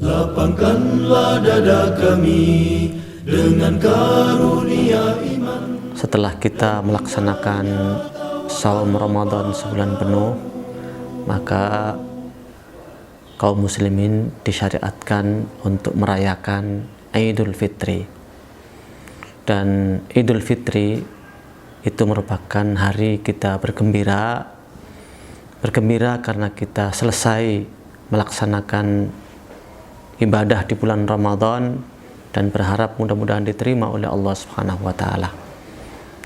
Lapangkanlah dada kami dengan karunia iman. Setelah kita melaksanakan saum Ramadan sebulan penuh, maka kaum muslimin disyariatkan untuk merayakan Idul Fitri. Dan Idul Fitri itu merupakan hari kita bergembira karena kita selesai melaksanakan ibadah di bulan Ramadan dan berharap mudah-mudahan diterima oleh Allah Subhanahu wa taala.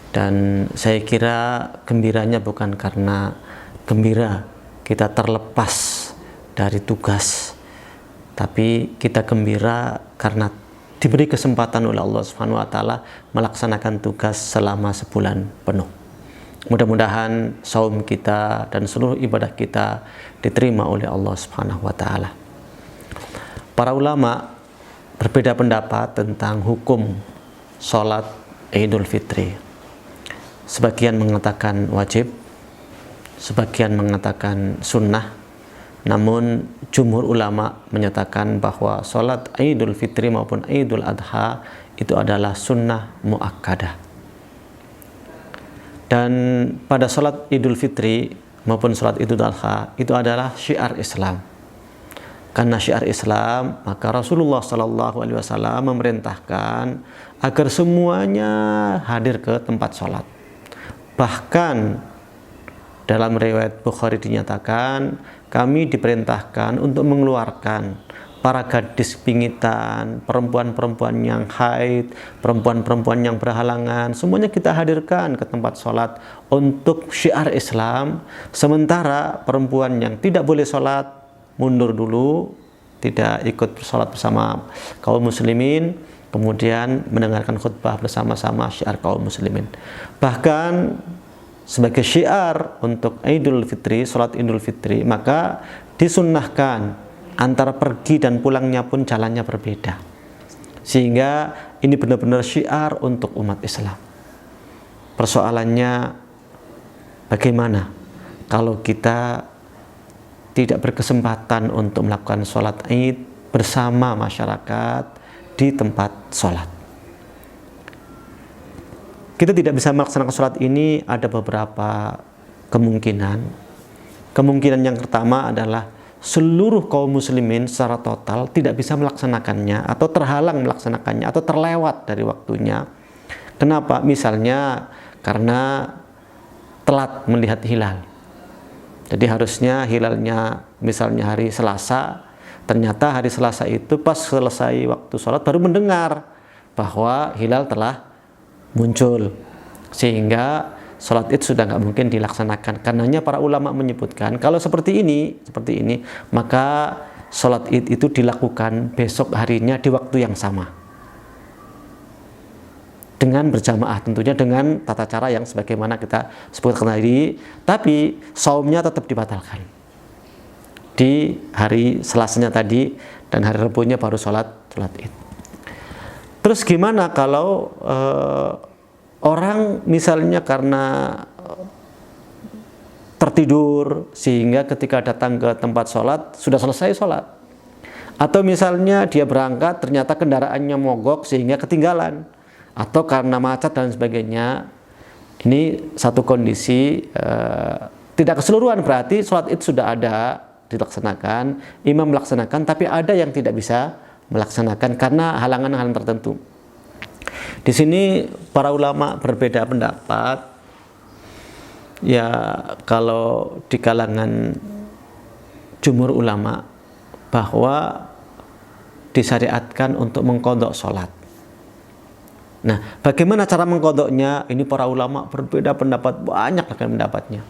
Dan saya kira gembiranya bukan karena gembira kita terlepas dari tugas, tapi kita gembira karena diberi kesempatan oleh Allah Subhanahu wa taala melaksanakan tugas selama sebulan penuh. Mudah-mudahan saum kita dan seluruh ibadah kita diterima oleh Allah Subhanahu wa taala. Para ulama berbeda pendapat tentang hukum sholat Idul Fitri. Sebagian mengatakan wajib, sebagian mengatakan sunnah. Namun jumhur ulama menyatakan bahwa sholat Idul Fitri maupun Idul Adha itu adalah sunnah muakkadah. Dan pada sholat Idul Fitri maupun sholat Idul Adha itu adalah syiar Islam. Karena syiar Islam, maka Rasulullah SAW memerintahkan agar semuanya hadir ke tempat sholat. Bahkan dalam riwayat Bukhari dinyatakan, kami diperintahkan untuk mengeluarkan para gadis pingitan, perempuan-perempuan yang haid, perempuan-perempuan yang berhalangan, semuanya kita hadirkan ke tempat sholat untuk syiar Islam. Sementara perempuan yang tidak boleh sholat mundur dulu, tidak ikut sholat bersama kaum muslimin, kemudian mendengarkan khutbah bersama-sama syiar kaum muslimin. Bahkan sebagai syiar untuk Idul Fitri, sholat Idul Fitri, maka disunnahkan antara pergi dan pulangnya pun jalannya berbeda, sehingga ini benar-benar syiar untuk umat Islam. Persoalannya bagaimana kalau kita tidak berkesempatan untuk melakukan sholat Id bersama masyarakat di tempat sholat? Kita tidak bisa melaksanakan sholat ini, ada beberapa kemungkinan. Kemungkinan yang pertama adalah seluruh kaum muslimin secara total tidak bisa melaksanakannya, atau terhalang melaksanakannya, atau terlewat dari waktunya. Kenapa? Misalnya karena telat melihat hilal. Jadi harusnya hilalnya misalnya hari Selasa, ternyata hari Selasa itu pas selesai waktu sholat baru mendengar bahwa hilal telah muncul, sehingga sholat Id sudah nggak mungkin dilaksanakan. Karenanya para ulama menyebutkan kalau seperti ini, maka sholat Id itu dilakukan besok harinya di waktu yang sama, dengan berjamaah, tentunya dengan tata cara yang sebagaimana kita sebutkan tadi, tapi saumnya tetap dibatalkan di hari Selasanya tadi, dan hari Rebunya baru sholat Id. Terus gimana kalau orang misalnya karena tertidur sehingga ketika datang ke tempat sholat sudah selesai sholat, atau misalnya dia berangkat ternyata kendaraannya mogok sehingga ketinggalan, atau karena macet dan sebagainya. Ini satu kondisi tidak keseluruhan, berarti sholat Id sudah ada dilaksanakan, imam melaksanakan, tapi ada yang tidak bisa melaksanakan karena halangan-halangan tertentu. Di sini para ulama berbeda pendapat. Ya, kalau di kalangan jumhur ulama bahwa disyariatkan untuk mengqadha sholat. Nah, bagaimana cara mengqadhanya? Ini para ulama berbeda pendapat, banyak pendapatnya.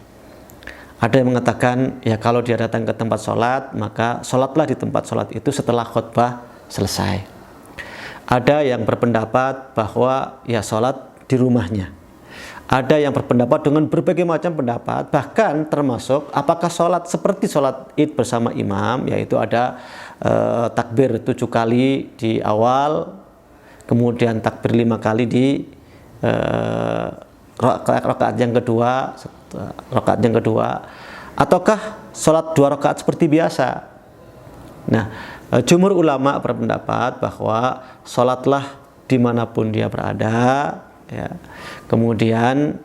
Ada yang mengatakan, ya kalau dia datang ke tempat sholat, maka sholatlah di tempat sholat itu setelah khutbah selesai. Ada yang berpendapat bahwa ya sholat di rumahnya. Ada yang berpendapat dengan berbagai macam pendapat, bahkan termasuk apakah sholat seperti sholat Id bersama imam, yaitu ada takbir 7 kali di awal, kemudian takbir 5 kali di rakaat yang kedua, ataukah sholat 2 rakaat seperti biasa, Nah, jumhur ulama berpendapat bahwa sholatlah dimanapun dia berada, ya. Kemudian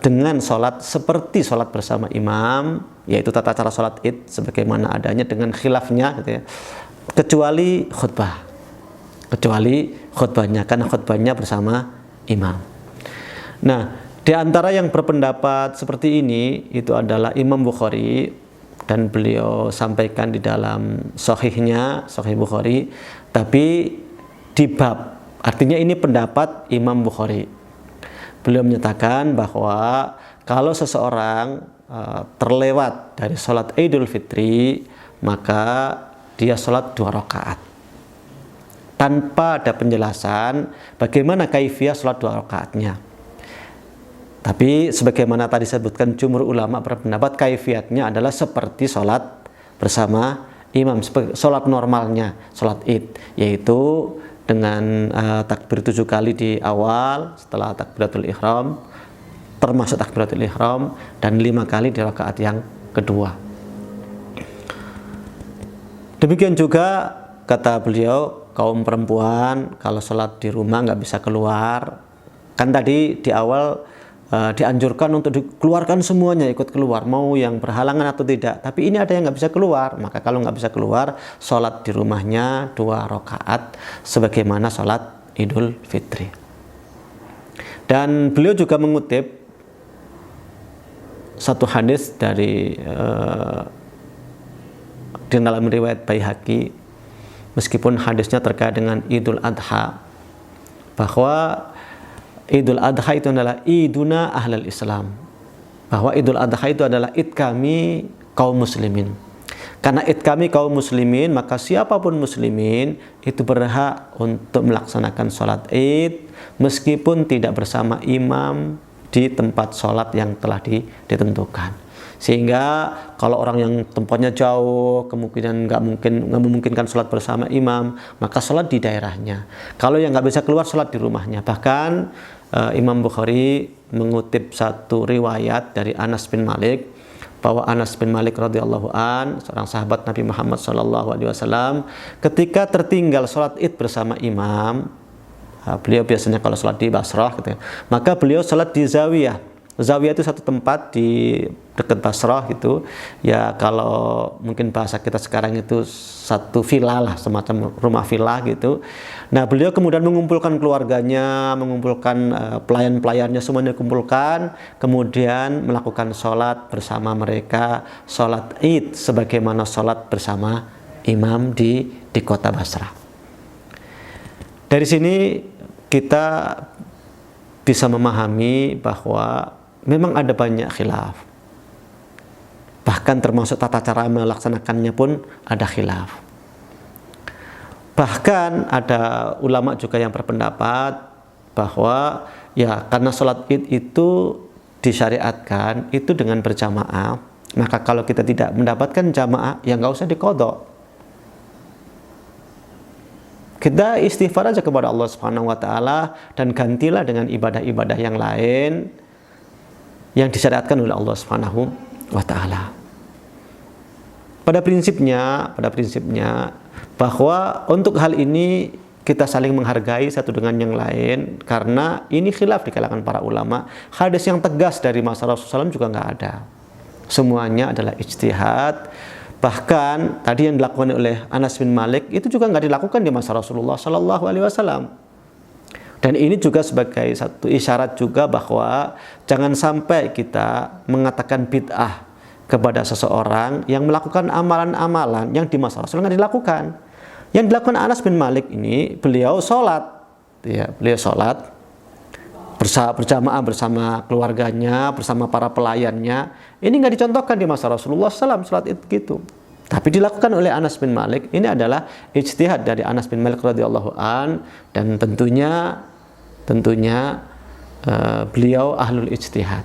dengan sholat seperti sholat bersama imam, yaitu tata cara sholat id sebagaimana adanya dengan khilafnya, gitu ya. Kecuali khutbahnya, karena khutbahnya bersama imam. Nah, di antara yang berpendapat seperti ini itu adalah Imam Bukhari, dan beliau sampaikan di dalam Sahih Bukhari, tapi di bab, artinya ini pendapat Imam Bukhari. Beliau menyatakan bahwa kalau seseorang terlewat dari sholat Idul Fitri, maka dia sholat 2 rakaat tanpa ada penjelasan bagaimana kaifiyah sholat 2 rakaatnya. Tapi sebagaimana tadi sebutkan, jumhur ulama berpendapat kaifiyatnya adalah seperti sholat bersama imam, sholat normalnya, sholat id, yaitu dengan takbir 7 kali di awal setelah takbiratul ihram, termasuk takbiratul ihram, dan 5 kali di rakaat yang kedua. Demikian juga kata beliau, kaum perempuan kalau sholat di rumah nggak bisa keluar, kan tadi di awal dianjurkan untuk dikeluarkan semuanya, ikut keluar, mau yang berhalangan atau tidak. Tapi ini ada yang nggak bisa keluar, maka kalau nggak bisa keluar, sholat di rumahnya 2 rakaat sebagaimana sholat Idul Fitri. Dan beliau juga mengutip satu hadis dari di dalam riwayat Baihaqi, meskipun hadisnya terkait dengan Idul Adha, bahwa Idul Adha itu adalah iduna ahlul Islam, bahwa Idul Adha itu adalah id kami kaum muslimin. Karena id kami kaum muslimin, maka siapapun muslimin itu berhak untuk melaksanakan sholat id meskipun tidak bersama imam di tempat sholat yang telah ditentukan. Sehingga kalau orang yang tempatnya jauh, kemungkinan nggak memungkinkan sholat bersama imam, maka sholat di daerahnya. Kalau yang nggak bisa keluar, sholat di rumahnya. Bahkan Imam Bukhari mengutip satu riwayat dari Anas bin Malik, bahwa Anas bin Malik radhiyallahu an, seorang sahabat Nabi Muhammad SAW, ketika tertinggal sholat id bersama imam, beliau biasanya kalau sholat di Basrah, gitu ya, maka beliau sholat di zawiyah. Zawiyah itu satu tempat di dekat Basrah gitu, ya kalau mungkin bahasa kita sekarang itu satu villa lah, semacam rumah villa gitu. Nah, beliau kemudian mengumpulkan keluarganya, mengumpulkan pelayan-pelayannya, semuanya dikumpulkan, kemudian melakukan sholat bersama mereka, sholat id sebagaimana sholat bersama imam di kota Basrah. Dari sini kita bisa memahami bahwa memang ada banyak khilaf, bahkan termasuk tata cara melaksanakannya pun ada khilaf. Bahkan ada ulama juga yang berpendapat bahwa ya karena sholat id itu disyariatkan itu dengan berjamaah, maka kalau kita tidak mendapatkan jamaah ya nggak usah diqadha. Kita istighfar aja kepada Allah Subhanahu wa taala dan gantilah dengan ibadah-ibadah yang lain yang disyariatkan oleh Allah Subhanahu wa taala. Pada prinsipnya bahwa untuk hal ini kita saling menghargai satu dengan yang lain, karena ini khilaf di kalangan para ulama. Hadis yang tegas dari masa Rasulullah SAW juga nggak ada. Semuanya adalah ijtihad. Bahkan tadi yang dilakukan oleh Anas bin Malik itu juga nggak dilakukan di masa Rasulullah SAW. Dan ini juga sebagai satu isyarat juga bahwa jangan sampai kita mengatakan bid'ah kepada seseorang yang melakukan amalan-amalan yang di masa Rasul nggak dilakukan. Yang dilakukan Anas bin Malik ini, beliau sholat, ya, beliau sholat berjamaah bersama keluarganya, bersama para pelayannya. Ini nggak dicontohkan di masa Rasulullah SAW, sholat itu gitu. Tapi dilakukan oleh Anas bin Malik. Ini adalah ijtihad dari Anas bin Malik radhiyallahu an, dan tentunya beliau ahlul ijtihad.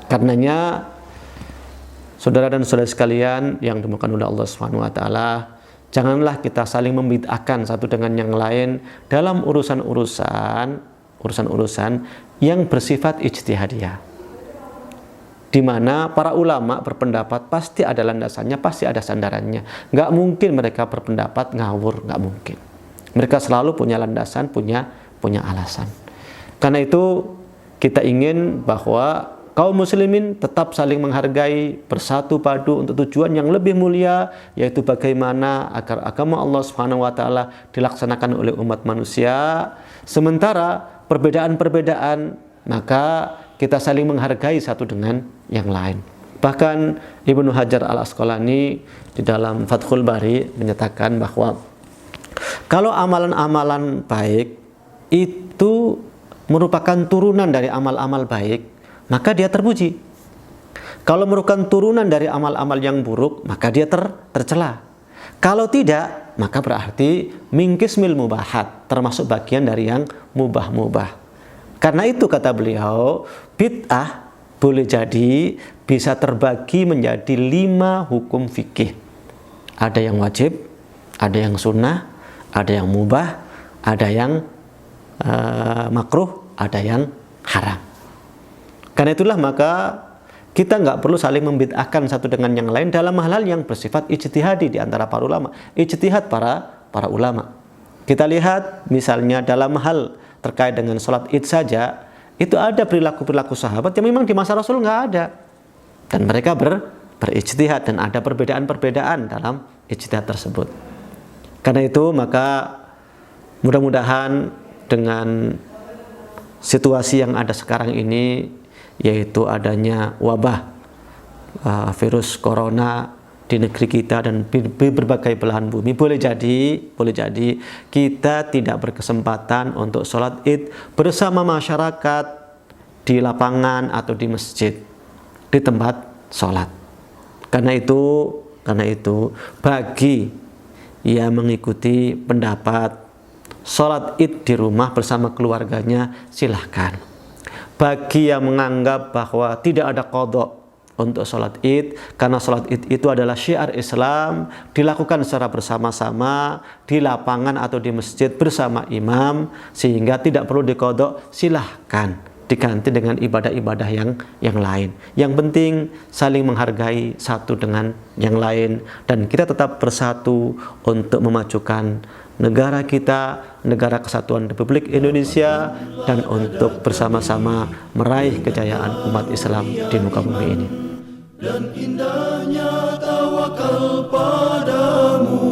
Karenanya saudara dan saudara sekalian yang dimuliakan oleh Allah Subhanahu wa taala, janganlah kita saling membid'ahkan satu dengan yang lain dalam urusan-urusan yang bersifat ijtihadiyah. di mana para ulama berpendapat pasti ada landasannya, pasti ada sandarannya. Nggak mungkin mereka berpendapat ngawur, nggak mungkin. Mereka selalu punya landasan, punya alasan. Karena itu kita ingin bahwa kaum muslimin tetap saling menghargai, bersatu padu untuk tujuan yang lebih mulia, yaitu bagaimana agar agama Allah Subhanahu wa taala dilaksanakan oleh umat manusia. Sementara perbedaan-perbedaan, maka kita saling menghargai satu dengan yang lain. Bahkan Ibnu Hajar Al-Asqalani di dalam Fathul Bari menyatakan bahwa kalau amalan-amalan baik itu merupakan turunan dari amal-amal baik, maka dia terpuji. Kalau merupakan turunan dari amal-amal yang buruk, maka dia tercela. Kalau tidak, maka berarti mingkismil mubahat, termasuk bagian dari yang mubah-mubah. Karena itu kata beliau, bid'ah boleh jadi bisa terbagi menjadi 5 hukum fikih. Ada yang wajib, ada yang sunnah, ada yang mubah, ada yang makruh, ada yang haram. Karena itulah maka kita nggak perlu saling membid'ahkan satu dengan yang lain dalam hal-hal yang bersifat ijtihadi di antara para ulama. Ijtihad para ulama. Kita lihat misalnya dalam hal terkait dengan sholat id saja, itu ada perilaku-perilaku sahabat yang memang di masa Rasul nggak ada. Dan mereka berijtihad dan ada perbedaan-perbedaan dalam ijtihad tersebut. Karena itu maka mudah-mudahan dengan situasi yang ada sekarang ini, yaitu adanya wabah virus corona di negeri kita dan di berbagai belahan bumi, boleh jadi kita tidak berkesempatan untuk sholat id bersama masyarakat di lapangan atau di masjid, di tempat sholat. Karena itu bagi yang mengikuti pendapat sholat id di rumah bersama keluarganya, silahkan. Bagi yang menganggap bahwa tidak ada qadha untuk sholat id, karena sholat id itu adalah syiar Islam, dilakukan secara bersama-sama di lapangan atau di masjid bersama imam, sehingga tidak perlu diqadha, silahkan diganti dengan ibadah-ibadah yang lain. Yang penting saling menghargai satu dengan yang lain, dan kita tetap bersatu untuk memajukan negara kita, negara kesatuan Republik Indonesia, dan untuk bersama-sama meraih kejayaan umat Islam di muka bumi ini. Dan indahnya tawakal padamu.